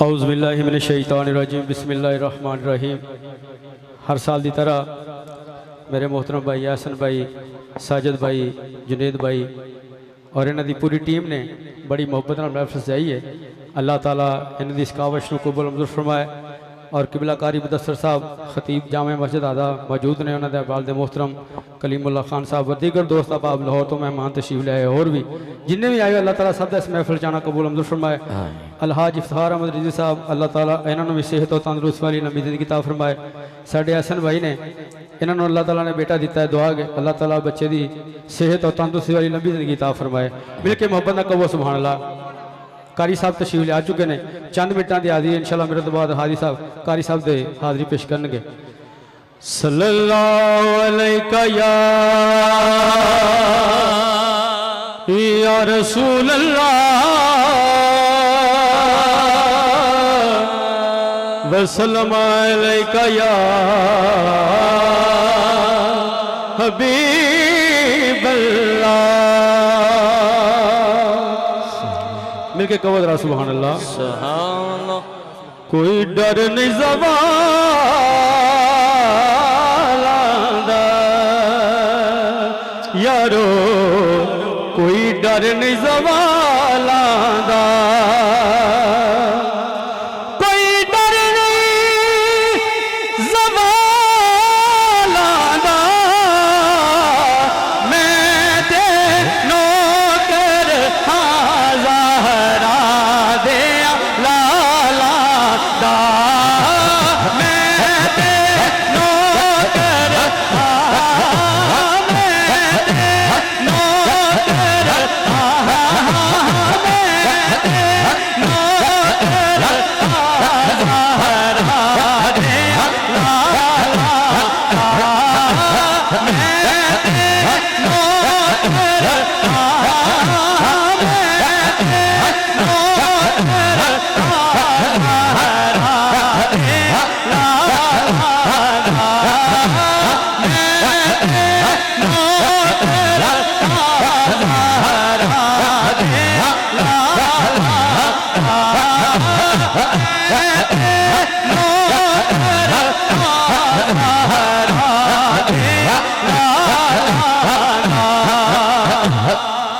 औज़ुबिल्लाहि मिनश्शैतानिर्रजीम बिस्मिल्लाहिर्रहमानिर्रहीम। हर साल की तरह मेरे मोहतरम भाई यासन भाई, साजिद भाई, जुनेद भाई और इन्हों की पूरी टीम ने बड़ी मुहब्बत महफिल सजाई है। अल्लाह ताला इन्हों की इस कावश को कबूल मंजूर फरमाए। और किबला कारी मुदस्सर साहब खतीब जामे मस्जिद आदा मौजूद ने, उन्होंने वालिद मोहतरम कलीमुल्लाह खान साहब व दीगर दोस्त आप लाहौर तो मेहमान तशरीफ लाए और भी जिन्हें भी आए अल्लाह ताला सब इस महफिल जाना कबूल मंजूर फरमाए। अलहाज इफ्तार अहमद रिजी साहब अल्लाह ताला इन्होंने भी सेहत और तंदुरुस्त वाली लंबी जिंदगी अता फरमाए। साडे हसन भाई ने इन्होंने अल्लाह ताला ने बेटा दिता है, दुआ के अल्लाह ताला बच्चे की सेहत और तंदुरुस्ती वाली लंबी जिंदगी अता फरमाए। मिल के मोहब्बत ना कहो सुभान अल्लाह। कारी साहब तशरीफ ले आ चुके हैं, चंद मिनटों की हाजिरी इंशाअल्लाह मेरे तो बाद हाजी साहब कारी साहब दे हाजिरी पेश करनगे। सल्लल्लाहु अलैका या रसूल अल्लाह वसल्लम अलैका या हबीब अल्लाह। मिलके कहो जरा सुभान अल्लाह। कोई डर नहीं ज़वाल आंदा यारो, कोई डर नहीं ज़वाल आंदा, कोई डर नहीं ज़वाल आंदा। मैं ते नौकर ज़हरा दे लाला दा, मैं ते नौकर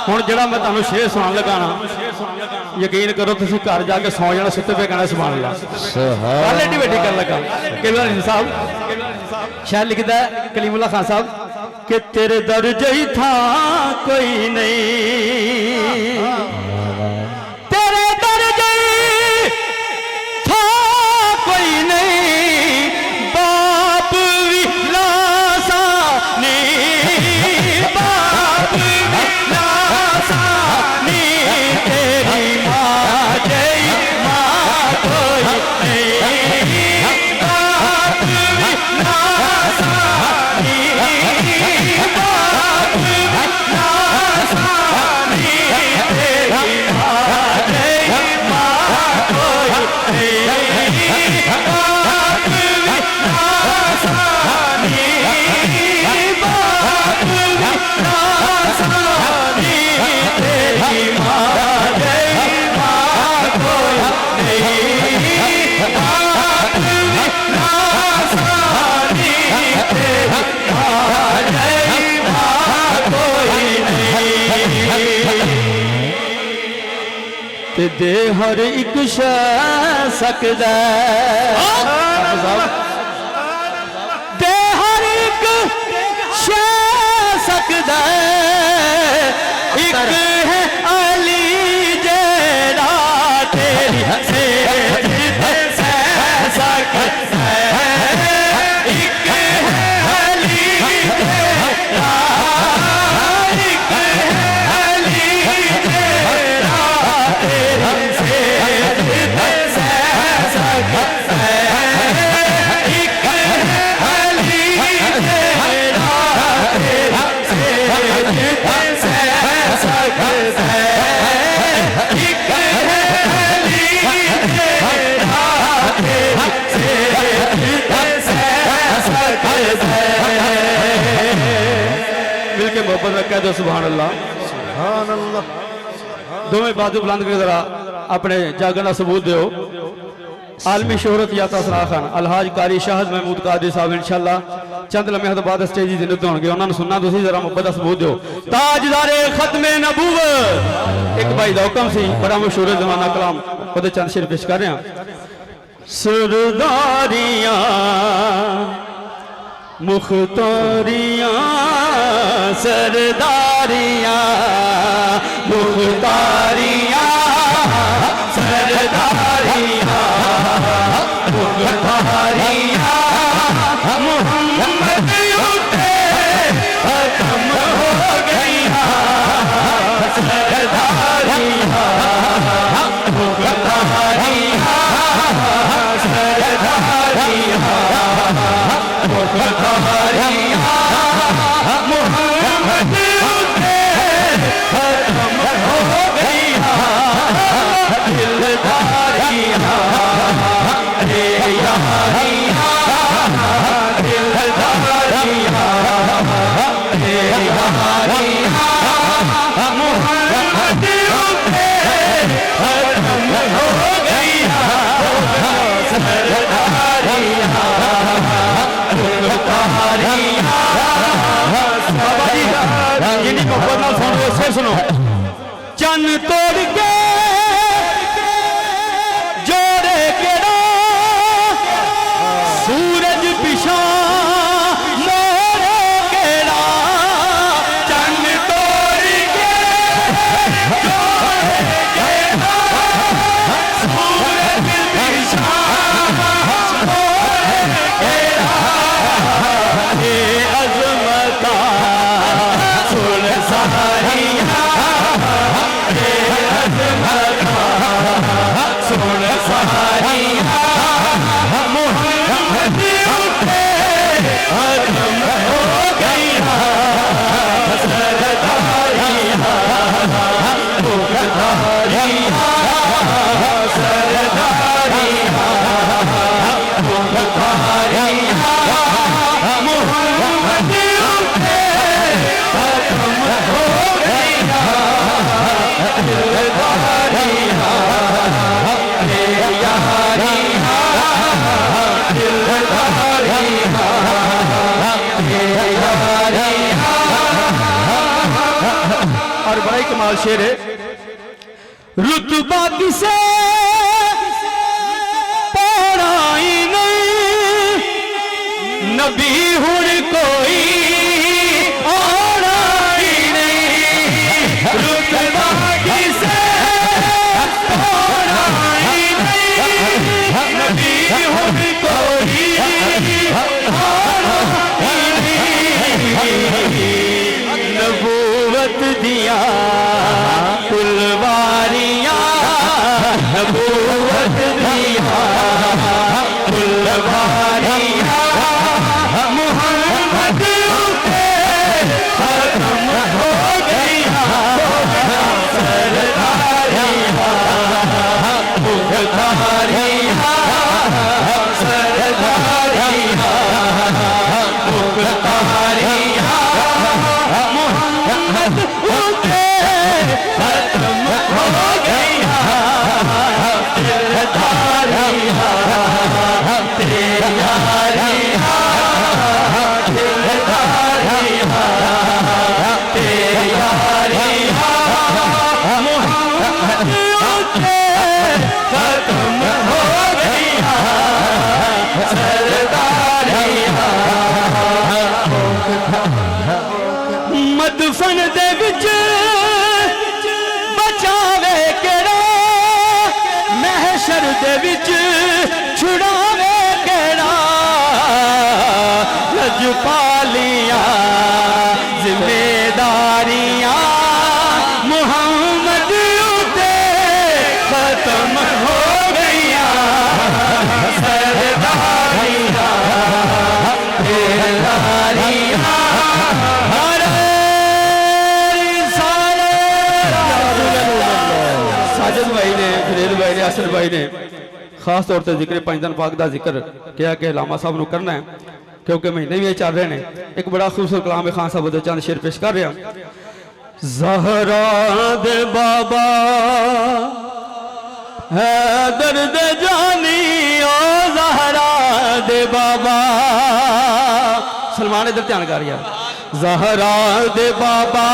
हुण जड़ा मैं तुहानू शेर सुनान लगा ना, यकीन करो तुसीं घर जाके सौ जाना सुते पे कहना सुभान अल्लाह। एडी वड्डी गल लगा किबला साहब शायर लिखदा है कलीमुल्लाह खान साहब कि तेरे दर जही था कोई नहीं, तेरे दर जही था कोई नहीं, बाप भी लासानी, बाप भी लासानी, तेरी माँ जय माँ कोई नहीं, बाप भी लासानी, बाप भी लासानी, तेरी माँ जय माँ कोई नहीं, बाप भी लासानी, बाप भी लासानी, तेरी माँ जय माँ कोई नहीं, बाप भी लासानी, तेरी माँ जय माँ कोई नहीं। ते दे हर एक शह सकदा दे हर एक शह सकदा, एक है अली जेड़ा तेरी सेज ते सह सकदा, एक है अली जेड़ा, एक है अली जेड़ा तेरी सेज ते सह सकदा, एक है अली जेड़ा तेरी सेज ते सह सकदा, एक है अली जेड़ा तेरी सेज ते सह सकदा। मिलके मोहब्बत में कह दो सुभान अल्लाह। दोवें बाजू बुलंद करके जरा अपने जागरण का सबूत दो। आलमी शोहरत याता सरा खान अलहाज कारी शाहद महमूद कादरी साहब इंशाअल्लाह चंद लम्हे तो बाद स्टेज की जिन्नत होंगे उन्होंने सुनना तुम जरा मुहब्बत का सबूत दो ताजदारे खत्मे नबूवत एक भाई का हुक्म सी बड़ा मशहूर जमाना कलाम वो चंद शेर पेश कर रहे हैं सरदारियां मुख्तारियां सरदारियां मुख्तारियां सरदारियां मुख्तारियां मोहम्मद उठे खत्म हो गईया सरदारियां मुख्तारियां सरदारियां मुख्तारियां मोहम्मद उठे खत्म हो गईया दिलदारियां रे यारियां दिलदारियां रे यारियां मोहम्मद उठे खत्म हो गईया सरदारियां जिन्हें मोहब्बत ना सुनो से सुनो चन तोड़ के जोड़े केड़ा सूरज पिछा मोड़े केड़ा चन तोड़ के जोड़े केड़ा सूरज पिछा मोड़े केड़ा ये अज़मता सुन सारियां ये अज़मता सुन सारियां मोहम्मद उठे खत्म हो गईया सरदारियां मुख्तारियां सरदारियां मुख्तारियां मोहम्मद उठे खत्म हो गईया दिलदारियां रे यारियां दिलदारियां रे यारियां। और बड़ा ही कमाल शेर है रुतबा किसे पढ़ाई नहीं नबी हुण कोई आना ही नहीं रुतबा किसे पढ़ाई नहीं नबी हुण कोई आना ही नहीं नबूवत दिया फुलवारियां नबूवत दिया फुलवारियां मोहम्मद उठे खत्म हो गईया सरदारियां मुख्तारियां सरदारियां मुख्तारियां मोहम्मद उठे खत्म हो गईया दिलदारियां रे यारियां दिलदारियां रे यारियां मोहम्मद उठे खत्म हो गईया सरदारियां मदफन दे विच बचावे केड़ा महशर दे विच छुड़ावे केड़ा लजपालियां जिम्मेदारियां मोहम्मद उठे खत्म हो गईया सरदारियां दिलदारियां साजिद भाई ने फरीद भाई ने असर भाई ने खास तौर पर जिक्र पंजदन पाक का जिक्र क्या कि लामा साहब को करना है क्योंकि महीने भी चल रहे हैं एक बड़ा खूबसूरत कलाम है खान साहब चंद शेर पेश कर रहे हैं ज़हरा दे बाबा है दर्द जानी दे बाबा, सलमान इधर ध्यान कर यार, ज़हरा दे बाबा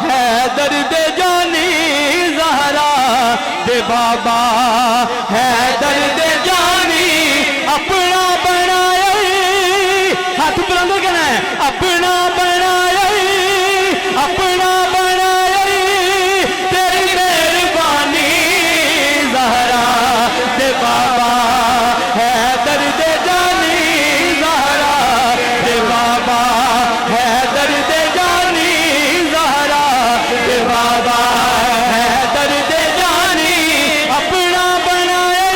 हैदर दे जानी, ज़हरा दे बाबा हैदर दे जानी, अपना बनाया, हाथ बुलंद करना है, अपना बनाया, अपना बनाया, तेरी मेहरबानी, ज़हरा दे बाबा हैदर दे जानी, ज़हरा दे बाबा हैदर दे जानी, ज़हरा दे बाबा हैदर दे जानी, अपना बनाया,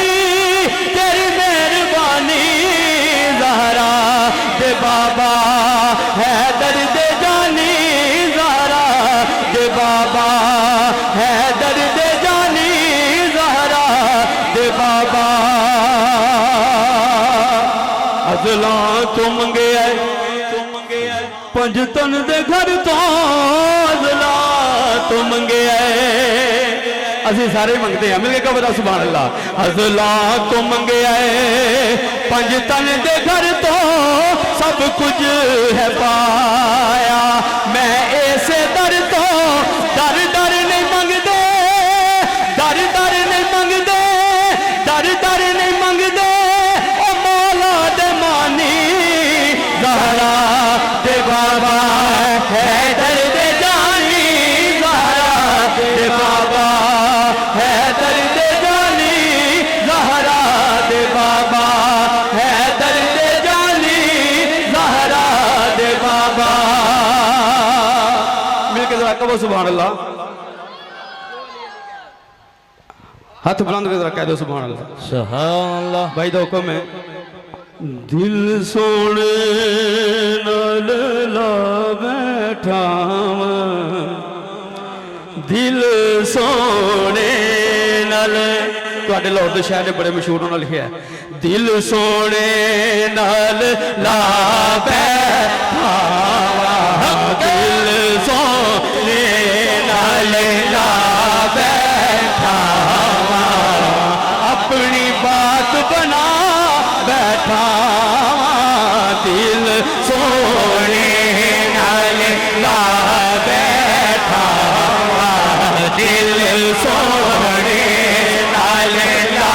तेरी मेहरबानी, ज़हरा दे बाबा हैदर दे जानी, ज़हरा दे बाबा हैदर दे जानी, ज़हरा दे बाबा। अजला तो मंगे पंज तन दे घर तो, अजला तो मंगे असी सारे मंगते हैं, मिलके कहो सुभान अल्लाह। अजला तो मंगे पंज तन दे घर तो, सब कुछ है पाया, मैं ऐसे दर तो दर दर नहीं मंगदे, दर दर नहीं मंगदे, दर दर नहीं मंगदे, ओ मौला दे मानी, ज़हरा दे बाबा हैदर दे जानी, ज़हरा दे बाबा हैदर दे जानी, ज़हरा दे बाबा हैदर दे जानी, ज़हरा दे बाबा। मिलके जरा कहो सुभान अल्लाह, हाथ बुलंद कर कह दो सुभान अल्लाह, सुभान अल्लाह। भाई दो हुक्म है, दिल सोने नाल ला बैठा, दिल सोने नाल, तुहाडे लाहौर दे शहर बड़े मशहूर उन्होंने लिखा है, दिल सोने नाल ला बैठा, दिल सोने नाल ला बैठा, अपनी बात बना बैठा, दिल सोने नाल ला बैठा, दिल सोने नाल ला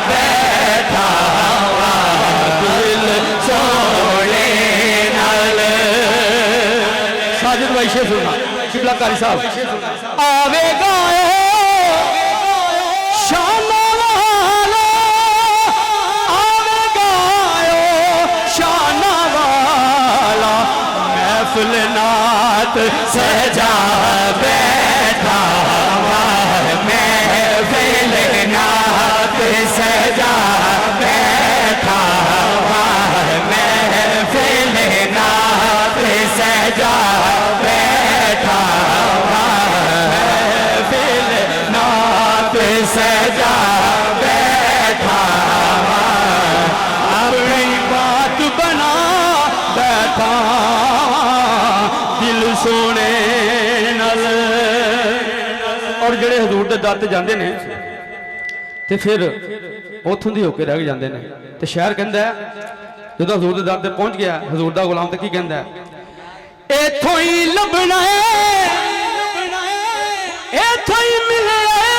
बैठा, दिल सोने नाल। साजिद भाई शेर सुना, शिबला कारी साहब, आवेगा नात सजा बैठा, महफिल नात सजा बैठा, महफिल नात सजा बैठा, महफिल नात सजा बैठा, अपनी बात बना बैठा, दिल सोने नल। और जेड़े हजूर दे दर ते जांदे ने ते फिर उथों दी होके रह जांदे ने, ते शहर कहंदा है जदों हजूर दे दर ते पहुंच गया हजूर दा गुलाम ते की कहंदा है, इथों ही लभना है, इथों ही मिलना है,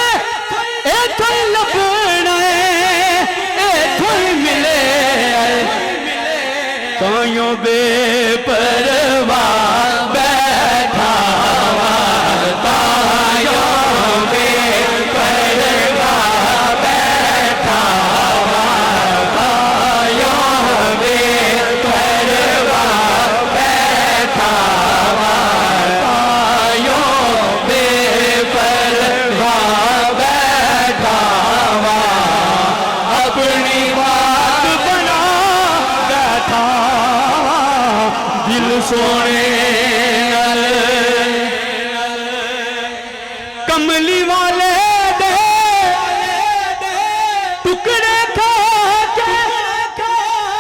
इथों ही लभना है, इथों ही मिले ताइयों बेपरवाह बैठा, ताइयों बेपरवाह बैठा, ताइयों बेपरवाह बैठा, ताइयों बेपरवाह बैठा, अपनी बात बना बैठा, दिल सोने कमली वाले दे टुकड़े खा के,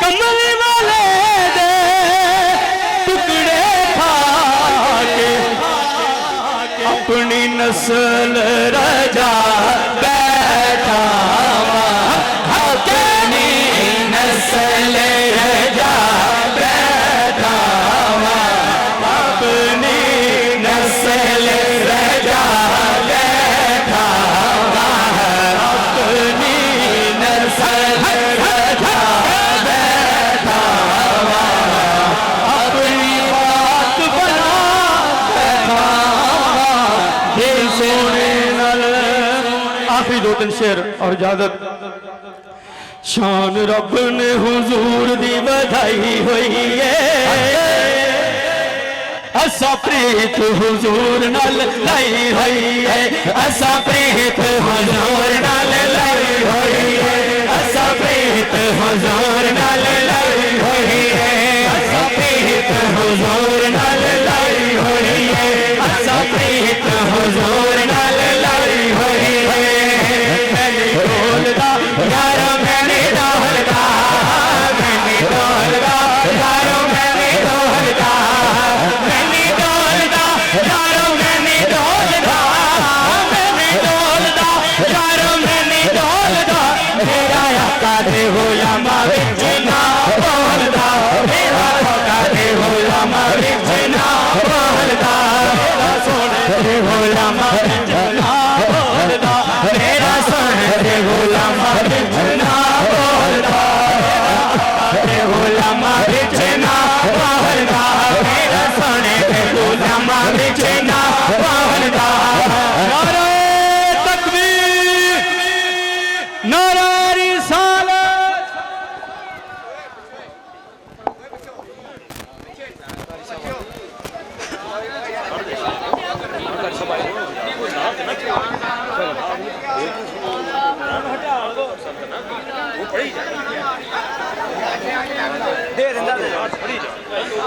कमली वाले दे टुकड़े खा के, अपनी नस्ल रजा बैठा, अपनी नस्ल आखिरी दो तीन शेर और इजाजत। शान रब ने हुजूर दी बधाई हुई है, असा प्रीत हुजूर नाल लाई हुई है, असा प्रीत हुजूर नाल लाई हुई है, असा प्रीत हुजूर नाल लाई हुई है, असा प्रीत हुजूर नाल लाई हुई है, असा प्रीत हुजूर नाल लाई हुई है। मैंने ढोलदा यारो मैंने ढोलदा, मैंने ढोलदा यारो मैंने ढोलदा, मैंने ढोलदा यारो मैंने ढोलदा, मैंने ढोलदा यारो मैंने ढोलदा, मेरा आका दे गुलामा विच ना बोलदा, मेरा आका दे गुलामा विच ना बोलदा, मेरा सोने दे गुलामा विच ना बोलदा, मेरा सोने दे गुलामा विच ना बोलदा, दे गुलामा विच ना बोलदा, मेरा सोने दे गुलामा विच ना बोलदा। नारे तकबीर, नारे रिसालत।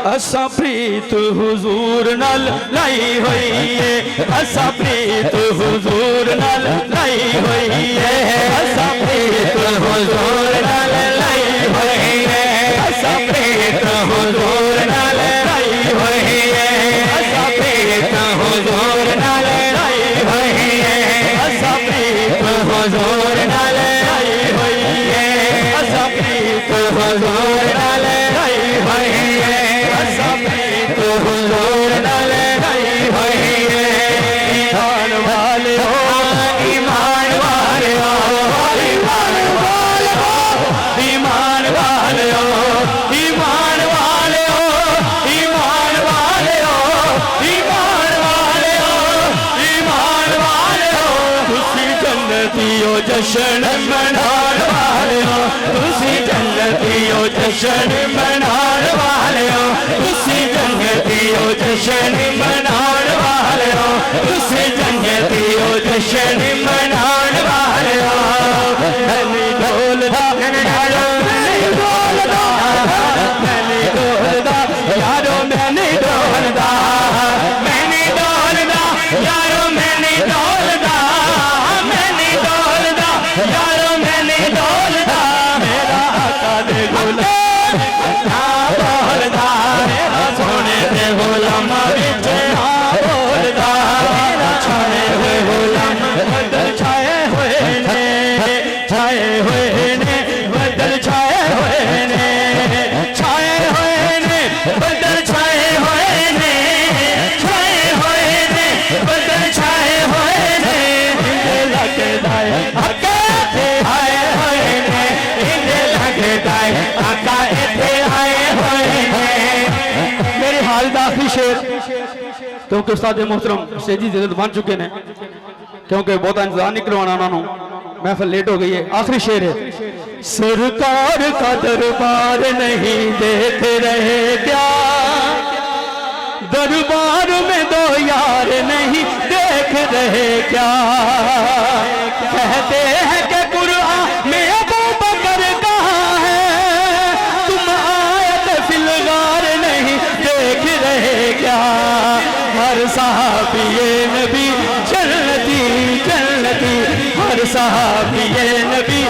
असा प्रीत हुजूर नाल लाई हुई है, असा प्रीत हुजूर नाल लाई हुई है, असा प्रीत हुजूर नाल लाई हुई है, असा प्रीत हुजूर नाल लाई हुई है, असा प्रीत हुजूर नाल लाई हुई है, असा प्रीत हुजूर नाल लाई हुई है, असा प्रीत हुजूर नाल लाई हुई है, असा प्रीत हुजूर नाल लाई हुई है। ईमान वाले हो, ईमान वाले हो, ईमान वाले हो, ईमान वाले हो, ईमान वाले हो, ईमान वाले हो, ईमान वाले हो, ईमान वाले हो। तुसी जन्नती हो जश्न मनाने वाले हो, तुसी जन्नती हो जश्न मनाने वाले हो, तुसी जन्नती हो जश्न मनाने वाले हो, तुसी जन्नती हो जश्न मनाने वाले हो। मैंने ढोलदा यारो मैंने ढोलदा, मैंने ढोलदा यारो मैंने ढोलदा, मैंने ढोलदा यारो मैंने ढोलदा, मैंने ढोलदा यारो मैंने ढोलदा, मेरा आका दे गुलाम ना बोलदा, मेरा सोने दे गुलामा विच ना बोलदा, मेरा छाए हुए गुलाम बदल छाए हुए ने, छाए हुए ने बदल छाए हुए ने, छाए हुए ने बदल छाए हुए ने, छाए हुए ने बदल छाए हुए ने, इन्हें लगदा है आका इत्थे आए हुए ने, इन्हें लगदा है आका इत्थे आए हुए ने। मेरे हाल दा आखिरी शेर, क्योंकि उस्ताद मोहतरम स्टेजी जिद्द बन चुके हैं, क्योंकि बहुत इंतजार नहीं करवाना उन्होंने, महफिल लेट हो गई है। आखिरी शेर है, सरकार का दरबार नहीं देख रहे क्या, दरबार में दो यार नहीं देख रहे क्या, कहते हैं कि कुरान में अबू बकर कहाँ है, तुम आयत फिलगार नहीं देख रहे क्या, हर सहाबी नबी जन्नती जन्नती, हर सहाबी नबी